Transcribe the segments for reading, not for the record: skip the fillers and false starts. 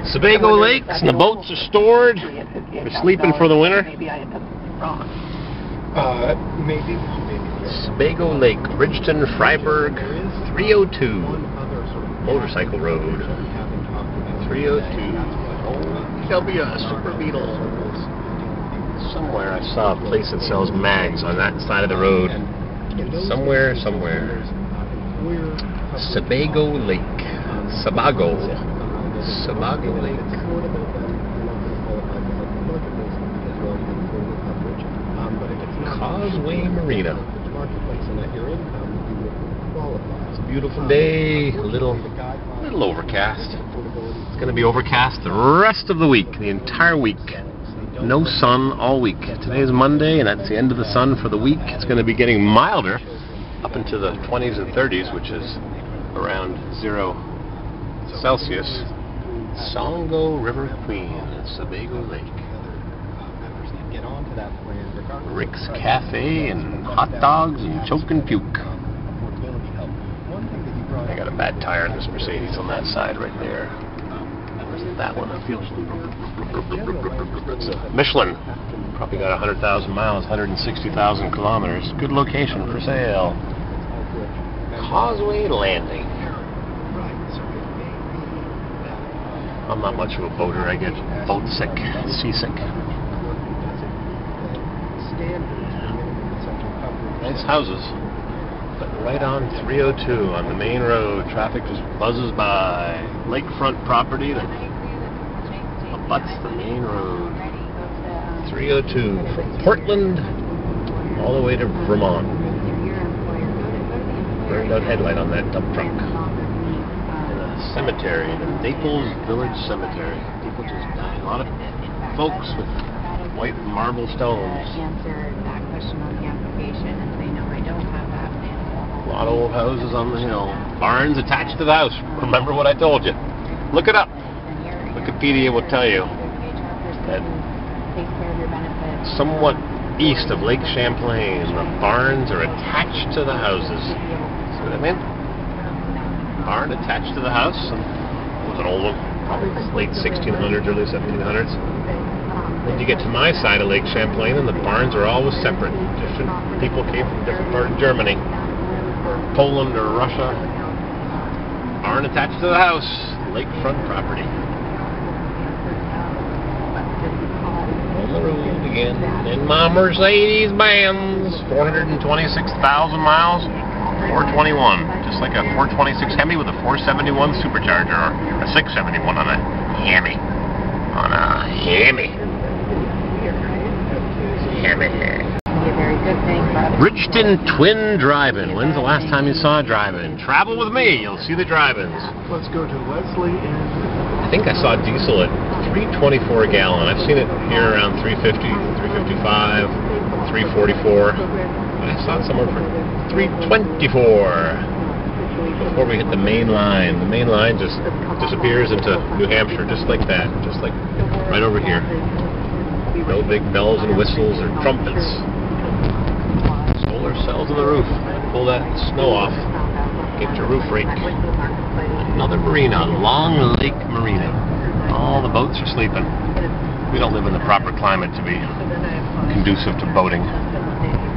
Sebago Lakes, and the boats are stored. They're sleeping for the winter. Maybe. Sebago Lake, Bridgeton, Freiburg, 302. Motorcycle Road. 302. Oh, Shelby, a Super Beetle. Somewhere I saw a place that sells mags on that side of the road. Somewhere. Sebago Lake. Sebago Lake. Causeway Marina. It's a beautiful day. A little overcast. It's going to be overcast the rest of the week, the entire week. No sun all week. Today is Monday, and that's the end of the sun for the week. It's going to be getting milder up into the 20s and 30s, which is around 0 Celsius. Songo River Queen, Sebago Lake. Rick's Cafe and hot dogs and choke and puke. I got a bad tire in this Mercedes on that side right there. Where's that one? It's a Michelin. Probably got 100,000 miles, 160,000 kilometers. Good location for sale. Causeway Landing. I'm not much of a boater. I get boat sick, seasick. Nice houses, but right on 302 on the main road. Traffic just buzzes by. Lakefront property that abuts the main road. 302 from Portland all the way to Vermont. Burned out headlight on that dump truck. In a cemetery, the Naples Village Cemetery. People just dying. A lot of folks with white marble stones. A lot of old houses on the hill. Barns attached to the house. Remember what I told you. Look it up. Wikipedia will tell you that somewhat east of Lake Champlain, the barns are attached to the houses. See what I mean? Barn attached to the house. It was an old one. Probably late 1600s, early 1700s. When you get to my side of Lake Champlain, and the barns are always separate. Different people came from different parts of Germany, or Poland, or Russia. Barn attached to the house, lakefront property. On the road again, in my Mercedes-Benz, 426,000 miles, 421, just like a 426 Hemi with a 471 supercharger, or a 671 on a Hemi. Bridgeton Twin Drive-In. When's the last time you saw a drive-in? Travel with me, you'll see the drive-ins. Let's go to Leslie and... I think I saw diesel at $3.24 a gallon. I've seen it here around $3.50, $3.55, $3.44. I saw it somewhere for $3.24 before we hit the main line. The main line just disappears into New Hampshire, just like that, just like right over here. No big bells and whistles or trumpets. Solar cells on the roof. Pull that snow off. Get your roof rake. Another marina, Long Lake Marina. All the boats are sleeping. We don't live in the proper climate to be conducive to boating.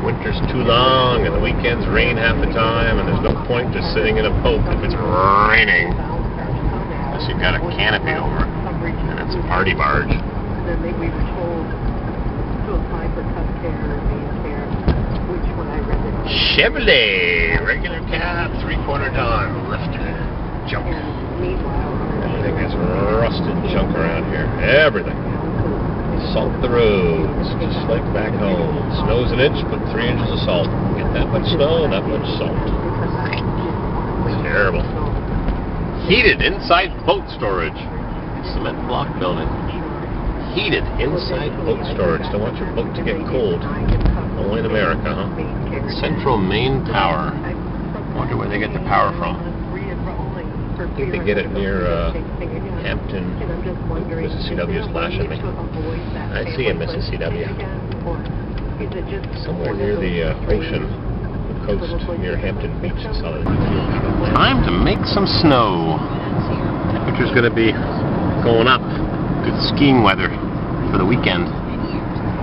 Winter's too long, and the weekends rain half the time, and there's no point just sitting in a boat if it's raining. Unless you've got a canopy over it, and it's a party barge. Chevy, regular cab, 3/4 ton, lifter, junk. Everything is rusted junk around here. Everything. Salt the roads, just like back home. Snow's an inch, put 3 inches of salt. Get that much snow, that much salt. Terrible. Heated inside boat storage. Cement block building. Heated inside boat storage. Don't want your boat to get cold. Only in America, huh? Central Main Power. Wonder where they get the power from. I think they get it near Hampton. Mrs. CW is flashing me. I see a Mrs. CW. Somewhere near the ocean, the coast, near Hampton Beach. Time to make some snow. Temperature's going to be going up. Good skiing weather for the weekend.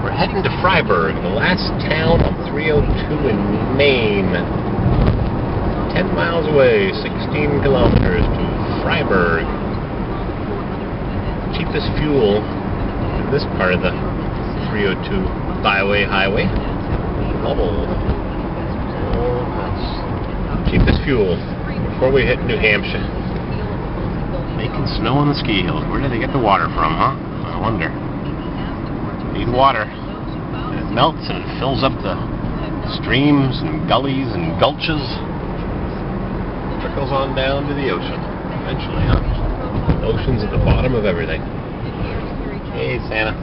We're heading to Freiburg, the last town on 302 in Maine. 10 miles away, 16 kilometers to Freiburg. Cheapest fuel in this part of the 302 highway. Babble. Cheapest fuel before we hit New Hampshire. Making snow on the ski hills. Where do they get the water from, huh? I wonder. Need water. And it melts and it fills up the streams and gullies and gulches. Trickles on down to the ocean. Eventually, huh? The ocean's at the bottom of everything. Hey, Santa.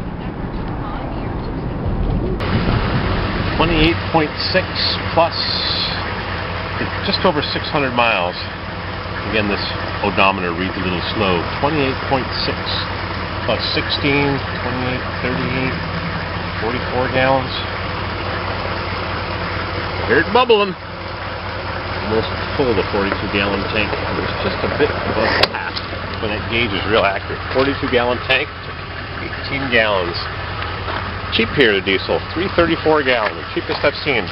28.6 plus just over 600 miles. Again, this odometer reads a little slow. 28.6 plus 16, 28, 38, 44 gallons. Here's bubbling. Almost full, the 42-gallon tank. It was just a bit above half when that gauge is real accurate. 42-gallon tank, 18 gallons. Cheap here, the diesel, $3.34 a gallon, the cheapest I've seen.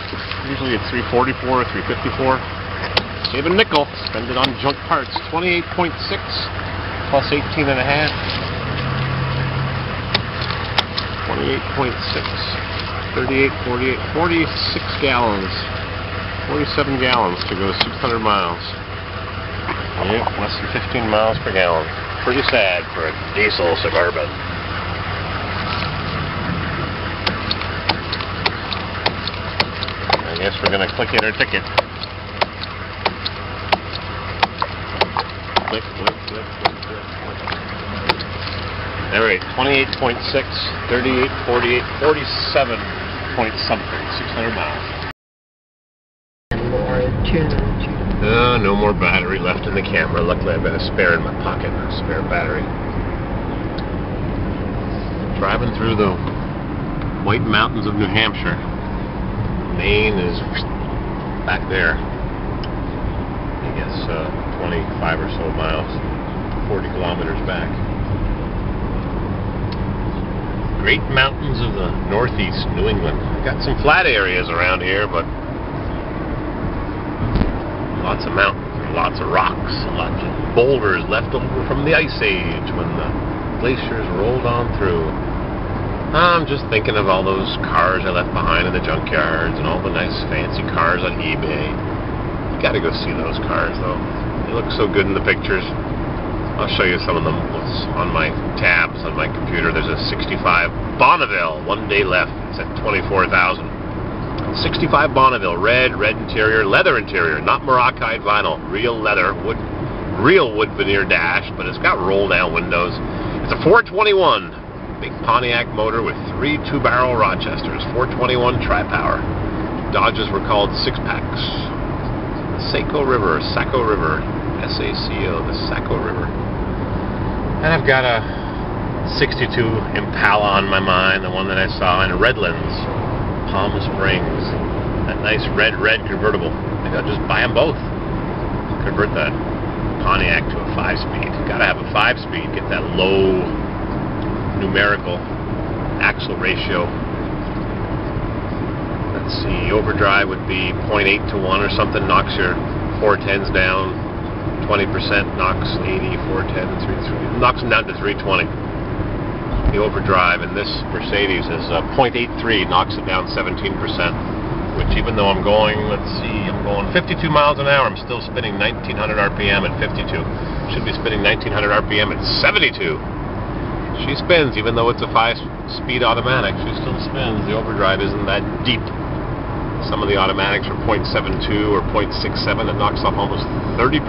Usually it's $3.44 or $3.54. Save a nickel, spend it on junk parts. 28.6 plus 18 and a half. 28.6, 38, 48, 46 gallons. 47 gallons to go 600 miles. Yep, less than 15 miles per gallon. Pretty sad for a diesel Suburban. I guess we're going to click it or ticket. Click, click, click, click, click, click. Alright, 28.6, 38, 48, 47 point something, 600 miles. No more battery left in the camera. Luckily I've got a spare in my pocket, a spare battery. Driving through the White Mountains of New Hampshire. Maine is back there. I guess 25 or so miles, 40 kilometers back. Great mountains of the northeast New England. Got some flat areas around here, but lots of mountains, lots of rocks, lots of boulders left over from the Ice Age when the glaciers rolled on through. I'm just thinking of all those cars I left behind in the junkyards and all the nice fancy cars on eBay. You gotta go see those cars though. They look so good in the pictures. I'll show you some of them. It's on my tabs on my computer. There's a 65 Bonneville, one day left. It's at 24,000. 65 Bonneville, red interior, leather interior, not Morocco vinyl, real leather, real wood veneer dash, but it's got roll down windows. It's a 421. Big Pontiac motor with 3 2-barrel Rochesters, 421 tri-power. Dodges were called 6-packs. Saco River, S-A-C-O, the Saco River. And I've got a 62 Impala on my mind, the one that I saw in Redlands, Palm Springs. That nice red convertible. I think I'll just buy them both. Convert that Pontiac to a 5-speed. Gotta have a 5-speed, get that low numerical axle ratio. Let's see, overdrive would be 0.8 to 1 or something, knocks your 410s down 20%, knocks 80, 410, 3, knocks them down to 320. The overdrive in this Mercedes is 0.83, knocks it down 17%, which even though I'm going, let's see, I'm going 52 miles an hour, I'm still spinning 1900 RPM at 52. Should be spinning 1900 RPM at 72. She spins, even though it's a 5-speed automatic, she still spins. The overdrive isn't that deep. Some of the automatics are 0.72 or 0.67. It knocks off almost 30%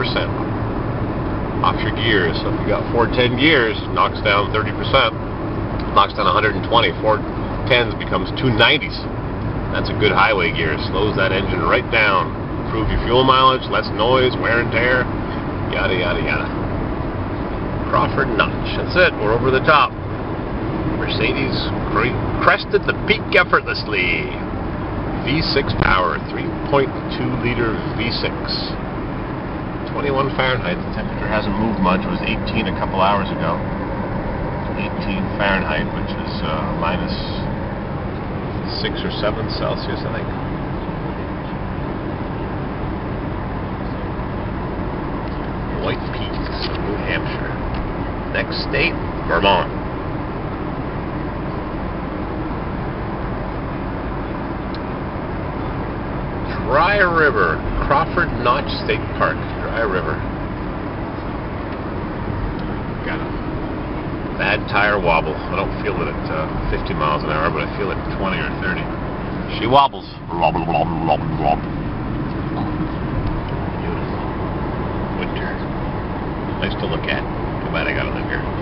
off your gears. So if you got 410 gears, knocks down 30%. Knocks down 120. 410s becomes 290s. That's a good highway gear. Slows that engine right down. Improve your fuel mileage, less noise, wear and tear, yada yada yada. Crawford notch. That's it. We're over the top. Mercedes crested the peak effortlessly. V6 power, 3.2 liter V6. 21 Fahrenheit. The temperature hasn't moved much. It was 18 a couple hours ago. 18 Fahrenheit, which is minus 6 or 7 Celsius, I think. White Peaks, New Hampshire. Next state, Vermont. Dry River, Crawford Notch State Park. Dry River. Got a bad tire wobble. I don't feel it at 50 miles an hour, but I feel it at 20 or 30. She wobbles. Wobble, wobble, wobble, wobble. Beautiful. Winter. Nice to look at. Too bad I gotta live here.